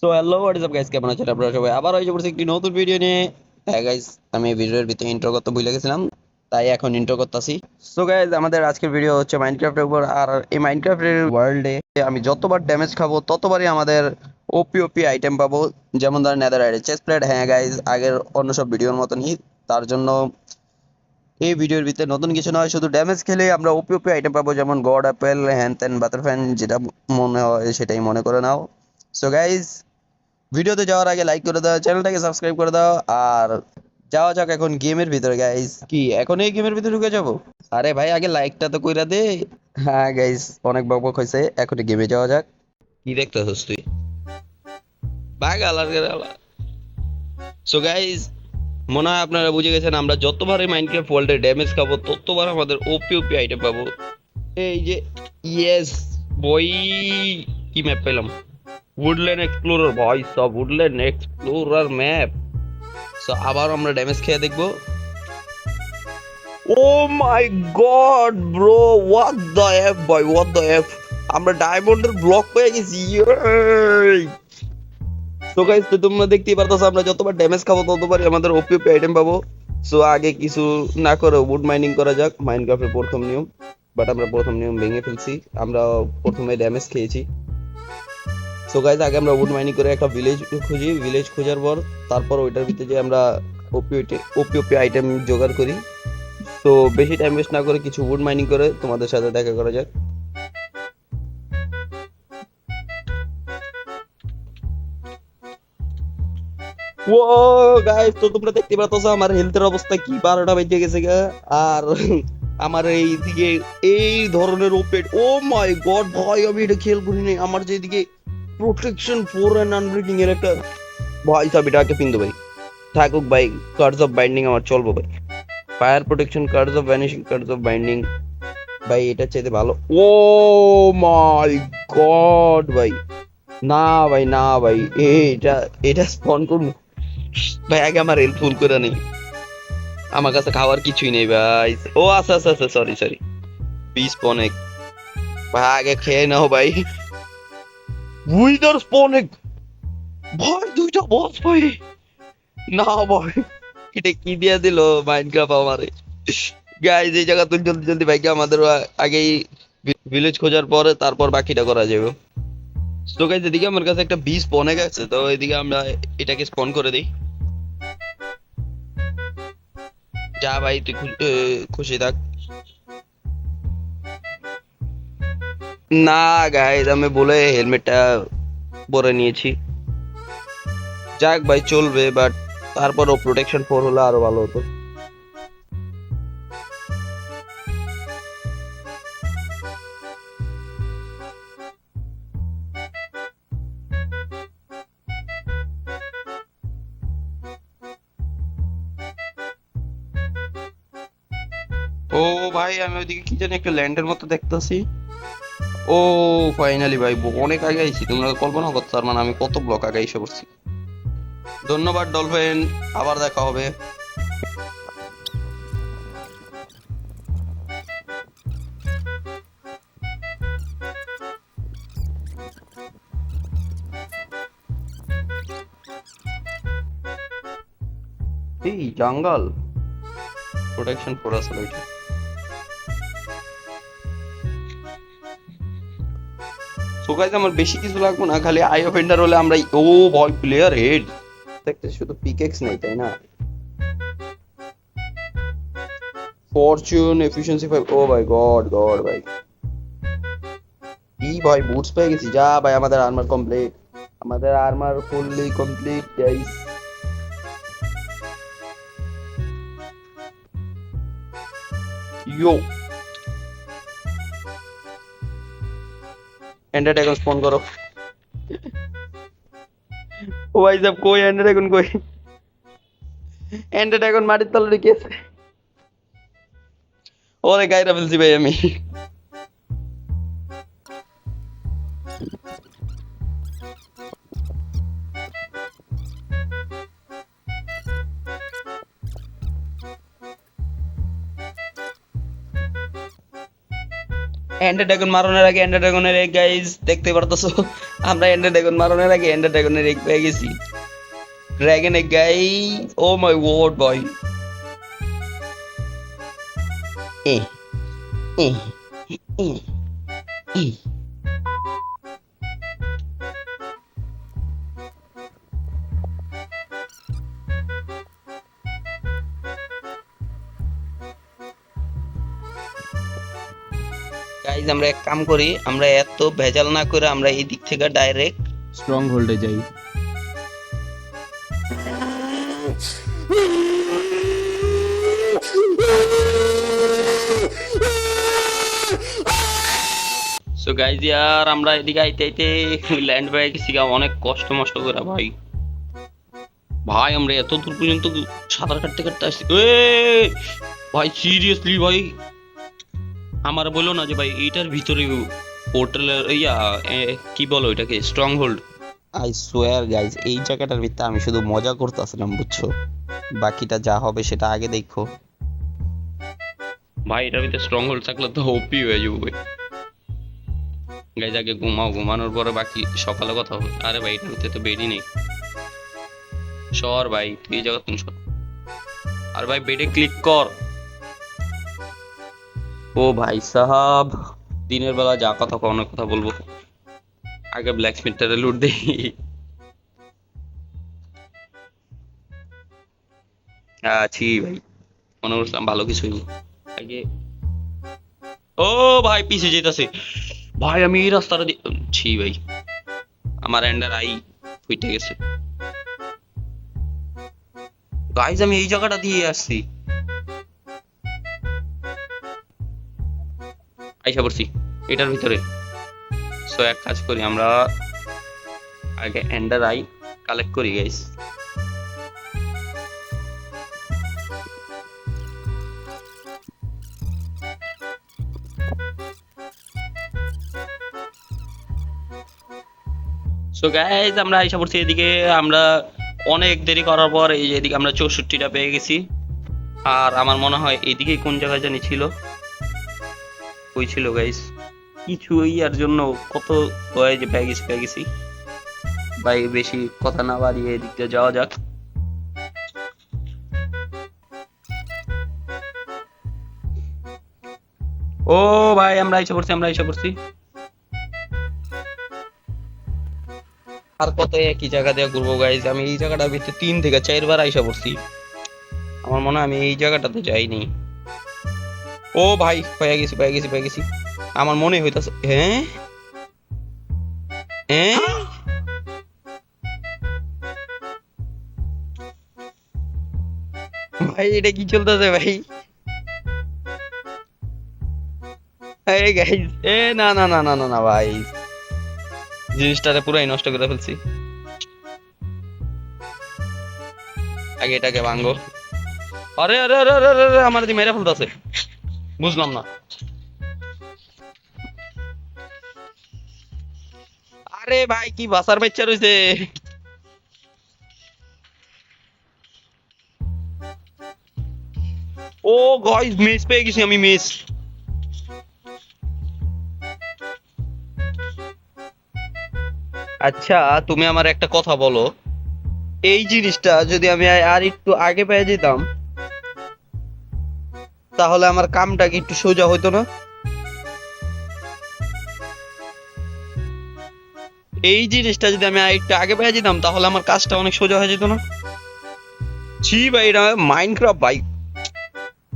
So hello what's up guys, কেমন আছেন আপনারা সবাই? আবার হয়ে পড়ছে একটি নতুন ভিডিও নিয়ে। হ্যাঁ গাইস, আমি এই ভিডিওর ভিতরে ইন্ট্রো করতে ভুলে গেছিলাম, তাই এখন ইন্ট্রো করতেছি। সো গাইস, আমাদের আজকের ভিডিও হচ্ছে মাইনক্রাফটের উপর। আর এই মাইনক্রাফটের ওয়ার্ল্ডে আমি যতবার ড্যামেজ খাবো ততবারই আমাদের ওপি ওপি আইটেম পাবো। যেমন ধরেন নেদাররাইট চেস্ট প্লেট। হ্যাঁ গাইস, আগের অন্য সব ভিডিওর মতনই। তার জন্য এই ভিডিওর ভিতরে নতুন কিছু নয়, শুধু ড্যামেজ খেলে আমরা ওপি ওপি আইটেম পাবো, যেমন গড অ্যাপেল, হ্যান ত্যান বাটারফ্যান, যেটা মনে হয় সেটাই মনে করে নাও। সো গাইস, ভিডিওতে যাওয়ার আগে লাইক করে দাও, চ্যানেলটাকে সাবস্ক্রাইব করে দাও। আর যাওয়া যাক এখন গেমের ভিতরে গাইস। কি এখন এই গেমের ভিতরে ঢুকে যাব? আরে ভাই, আগে লাইকটা তো কইরা দে। হ্যাঁ গাইস, অনেক বকবক হয়েছে, এখন গেমে যাওয়া যাক। কি দেখতেছস তুই? ভাগ আলার গেলা। সো গাইস, মনে হয় আপনারা বুঝে গেছেন, আমরা যতবার এই মাইনক্রাফট ওয়ার্ল্ডে ড্যামেজ খাবো ততবার আমাদের ওপি ওপি আইটেম পাবো। এই যে, ইয়েস বই, কি ম্যাপ পেলাম? উডল্যান্ড এক্সপ্লোরার, ভাই সব উডল্যান্ড এক্সপ্লোরার ম্যাপ। সো আবার আমরা ড্যামেজ খেয়ে দেখবো। Oh my god bro, what the F boy, what the F! আমরা ডায়মন্ডের ব্লক পেয়ে গেছি। সো গাইস, তো তোমরা দেখতেই পারতেছো, আমরা যতবার ড্যামেজ খাবো ততবারই আমাদের ওপি ওপি আইটেম পাবো। সো আগে কিছু না করে উড মাইনিং করা যাক, মাইনক্রাফটের প্রথম নিয়ম। বাট আমরা প্রথম নিয়ম ভেঙে ফেলছি, আমরা প্রথমে ড্যামেজ খেয়েছি। সো গাইস, আগে আমরা উড মাইনিং করে একটা ভিলেজ খুঁজি, ভিলেজ খোঁজার পর তারপর ওইটার ভিতরে যে আমরা ওপি ওপি ওপি আইটেম জোগাড় করি। তো বেশি টাইম ওয়েস্ট না করে কিছু উড মাইনিং করে তোমাদের সাথে দেখা করা যাক। ও গাইস, তো তোমরা দেখতে পাচ্ছ আমার হেলথের অবস্থা কি, 12টা বেজে গেছে গা। আর আমার এইদিকে এই ধরনের ওপেন, ও মাই গড ভাই, আমি এটা খেয়াল করিনি। আমার যেদিকে প্রোটেকশন 4 এন্ড আনব্রিকিং এর একটা, ভাই সব এটাকে পিন দো ভাই, থাকুক ভাই। কার্ডস অফ বাইন্ডিং আমার চলবো ভাই। Fire protection, cards of vanishing, cards of binding, ভাই এটা চাইতে ভালো। ও মাই গড ভাই, না ভাই, না ভাই, এটা এটা স্পন করবো ভাই? আগে আমার হেল্প ফুল করে নেই, আমার কাছে খাওয়ার কিছুই নেই ভাই। ও আচ্ছা আচ্ছা আচ্ছা, সরি সরি, পিস পনেক ভাই, আগে খেয়ে নাও ভাই। উইদার স্পনেক ভাই, দুইটা বস ভাই। না ভাই, এটা কি দিয়া দিল মাইনক্রাফট আমারে। গাইজ, এই জায়গা তুই জলদি জলদি ভাই, আমাদের আগেই ভিলেজ খোঁজার পরে তারপর বাকিটা করা যাবে। তো গাইজ, এদিকে আমার কাছে একটা বি স্পনে গেছে, তো এদিকে আমরা এটাকে স্পন করে দিই। যা ভাই, তুই খুশি থাক। না গাইজ, আমি বলে হেলমেটটা পরে নিয়েছি। যাক ভাই, চলবে, বাট তারপরও প্রোটেকশন 4 হলে আরো ভালো হতো। ও ভাই, আমি ওইদিকে কি জানি একটা ল্যান্ডের মতো দেখতেছি। ও ফাইনালি ভাই, অনেক আগে আইছি, তোমরা কল্পনা করতে পারবে না আমি কত ব্লক আগে এসে পড়ছি। ধন্যবাদ ডলফিন, আবার দেখা হবে। এই জঙ্গল প্রোটেকশন 4 আসলে ওইটা। সো গাইস, আমার বেশি কিছু লাগবে না, খালি আই অফেন্ডার হলে আমরা। ও ভয়, প্লেয়ার হেড দেখতে শুধু পিকেক্স নেই তাই না? ফরচুন এফিশিয়েন্সি 5, ও ভাই গড গড ভাই, কি ভাই বুটস পেয়ে গেছি। যা ভাই, আমাদের আর্মার কমপ্লিট, আমাদের আর্মার ফুললি কমপ্লিট গাইস। ইয়ো, এন্ডার ড্রাগন স্পন করো। ও ভাই সব কই, এন্ডার ড্রাগন কই? এন্ডার ড্রাগন মাটির তলে রেখেছে। ওরে গাইরা ফেলছি ভাই আমি। এন্ডার ড্রাগন মারানোর আগে এন্ডার ড্রাগনের গাইস দেখতে পারতেছো, আমরা এন্ডার ড্রাগন মারানোর আগে এন্ডার ড্রাগনের এগ পেয়ে গেছি। Dragon egg guy, O my god ভাই। এ এ এ এ গাইজ আমরা এক কাম করি, আমরা এত ভেজাল না করে আমরা এই দিক থেকে ডাইরেক্ট স্ট্রং হোল্ডে যাই। সো গাইজ ইয়ার আমরা এদিকে আইতে আইতে ল্যান্ড পেয়ে গেছি অনেক কষ্ট মষ্ট করে ভাই। ভাই আমরা এত দূর পর্যন্ত সাঁতার কাটতে কাটতে আসছি। ভাই সিরিয়াসলি ভাই আমার বলো না যে ভাই এইটার ভিতরে পোর্টালের কি বলো এটাকে, strong hold. I swear guys এই জায়গাটার ভিতরে আমি শুধু মজা করতেছিলাম বুঝছো, বাকিটা যা হবে সেটা আগে দেখো। ভাই এটার ভিতরে স্ট্রং হোল্ড থাকলে তো ওপি হয়ে যাবে গাইজ। আগে ঘুমাও, ঘুমানোর পরে বাকি সকালে কথা হবে। আরে ভাই এটার ভিতরে তো বেডই নেই। সর ভাই তুই এই জায়গা তুমি সর। আর ভাই বেডে ক্লিক কর। ও ভাই সাহাব দিনের বেলা যা কথা কও, অনেক কথা বলবো। আগে ব্ল্যাক স্মিথটারে লুট দেই। ছি ভাই মনে করছিলাম ভালো কিছু আগে। ও ভাই পিছে যেতেছে ভাই, আমি এই রাস্তাটা ছি ভাই আমার এন্ডার আই ফুইটে গেছে। গাইজ আমি এই জায়গাটা দিয়ে আসছি, আইসা পড়ছি এটার ভিতরে। সো এক কাজ করি আমরা আগে এন্ডার আই কালেক্ট করি গাইজ। সো গাইজ আমরা আইসা পড়ছি এদিকে। আমরা অনেক দেরি করার পর এই যে এদিকে আমরা 64টা পেয়ে গেছি। আর আমার মনে হয় এদিকে কোন জায়গায় জানি ছিল, ওই ছিল গাইজ কিছু ওই আর জন্য কত হয় যে পেয়ে গেছি ভাই। বেশি কথা না বাড়িয়ে এদিকটা যাওয়া যাক। ও ভাই আমরা আইসা পড়ছি। আর কত একই জায়গা দিয়ে ঘুরবো গাইজ। আমি এই জায়গাটার ভিতরে 3 থেকে 4 বার আইসা পড়ছি। আমার মনে হয় আমি এই জায়গাটাতে যাইনি। ও ভাই পেয়ে গেছি। আমার মনে হইতাছে হ্যাঁ হ্যাঁ ভাই এটা কি চলতেছে ভাই? এই গাইজ না না না না না না ভাই, জিনিসটারে পুরাই নষ্ট করে ফেলছি। আগে এটাকে ভাঙবো। আরে আরে আরে আরে আরে আমার দি মেরে ফেলতেছে, বুঝলাম না। আরে ভাই কি বাসার বাচ্চা রয়েছে। ও গাইস মিস পেয়ে গেছি আমি, মিস। আচ্ছা তুমি আমার একটা কথা বলো, এই জিনিসটা যদি আমি আর একটু আগে পেয়ে যেতাম তাহলে আমার কামটা কি একটু সোজা হতো না? এই জিনিসটা যদি আমি আর একটু আগে পেয়ে যেতাম তাহলে আমার কাজটা অনেক সোজা হয়ে যেত না? ছি ভাই এটা মাইনক্রাফট ভাই,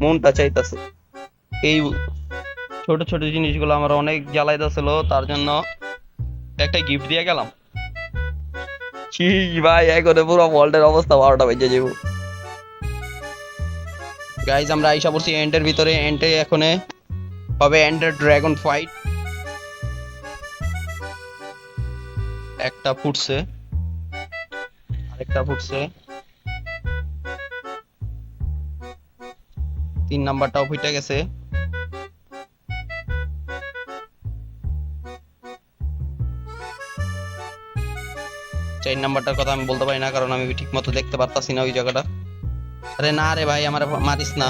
মনটা চাইতাছে। এই ছোট ছোট জিনিসগুলো আমার অনেক জ্বালাইতেছিল, তার জন্য একটা গিফট দিয়ে গেলাম। ছি ভাই এখন পুরো ওয়ার্ল্ডের অবস্থা 12টা বেজে যাবো। গাইজ আমরা আইসা পড়ছি এন্ডের ভিতরে। এন্ডে এখন হবে এন্ডার ড্রাগন ফাইট। একটা ফুটছে, আরেকটা ফুটছে, 3 নাম্বারটাও ফুটে গেছে। চার নাম্বারটার কথা আমি বলতে পারি না কারণ আমি ঠিক মতো দেখতে পারতাছি না ওই জায়গাটা। আরে না রে ভাই আমার মারিস না।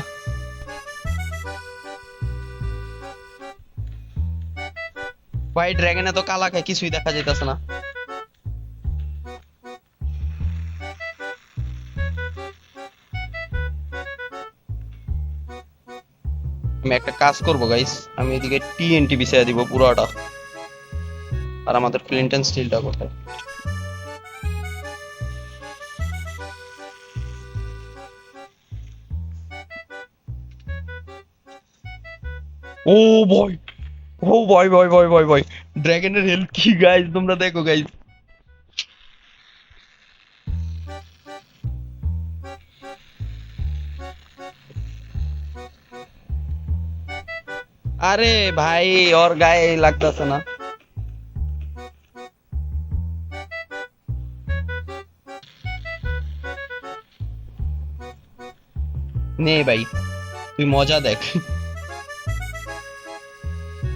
ভাই ড্রাগনে তো কালা খায়, কিছুই দেখা যাইতাছে না। আমি একটা কাজ করব গাইস, আমি এদিকে টিএনটি বিছিয়ে দিব পুরোটা। আর আমাদের ফ্লিন্ট এন্ড স্টিলটা কোথায়? ও ভয়, ও ভয় ভয় ভয় ভয় ভয়, ড্রাগনের হেলথ কি গাইস, তোমরা দেখো গাইস। আরে ভাই ওর গায়ে লাগতেছে না। নে ভাই, তুই মজা দেখ।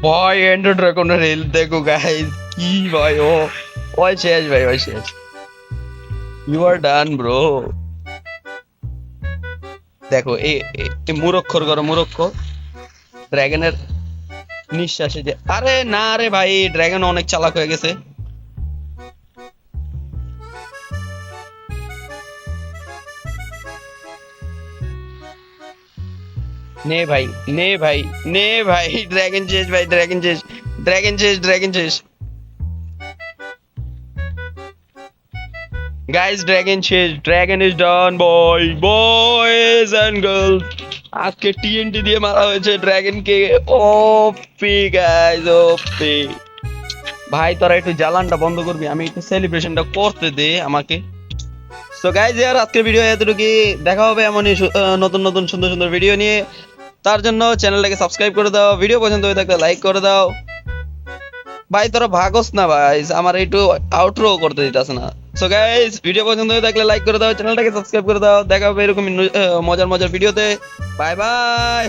ভাই এন্ডার ড্রাগনের হেলথ দেখো গাইস, কি ভাই ও, ওই শেষ ভাই, ওই শেষ। You are done bro. দেখো এ মুরক্ষর করো, মুরক্ষ ড্রাগনের নিঃশ্বাসে যে, আরে না রে ভাই, ড্রাগন অনেক চালাক হয়ে গেছে। নে ভাই, নে ভাই, নে ভাই, ড্রাগন শেষ ভাই, ড্রাগন শেষ, ড্রাগন শেষ, ড্রাগন শেষ গাইস, ড্রাগন শেষ, dragon is done boy, boys and girls. আজকে টিএনটি দিয়ে মারা হয়েছে ড্রাগনকে। ওপি গাইস, ওপি। ভাই তোরা একটু জ্বালানটা বন্ধ করবি, আমি একটু সেলিব্রেশনটা করতে দে আমাকে। সো গাইজ ইয়ার আজকের ভিডিও এতটুকুই, দেখা হবে এমনই নতুন নতুন সুন্দর সুন্দর ভিডিও নিয়ে। তার জন্য চ্যানেলটাকে সাবস্ক্রাইব করে দাও, ভিডিও পছন্দ হয়ে থাকলে লাইক করে দাও। ভাই তোরা ভাগস না ভাই, আমার একটু আউটরো করতে দিতেছে না। সো গাইজ ভিডিও পছন্দ হয়ে থাকলে লাইক করে দাও, চ্যানেলটাকে সাবস্ক্রাইব করে দাও। দেখা হবে এরকম মজার মজার ভিডিওতে। Bye bye.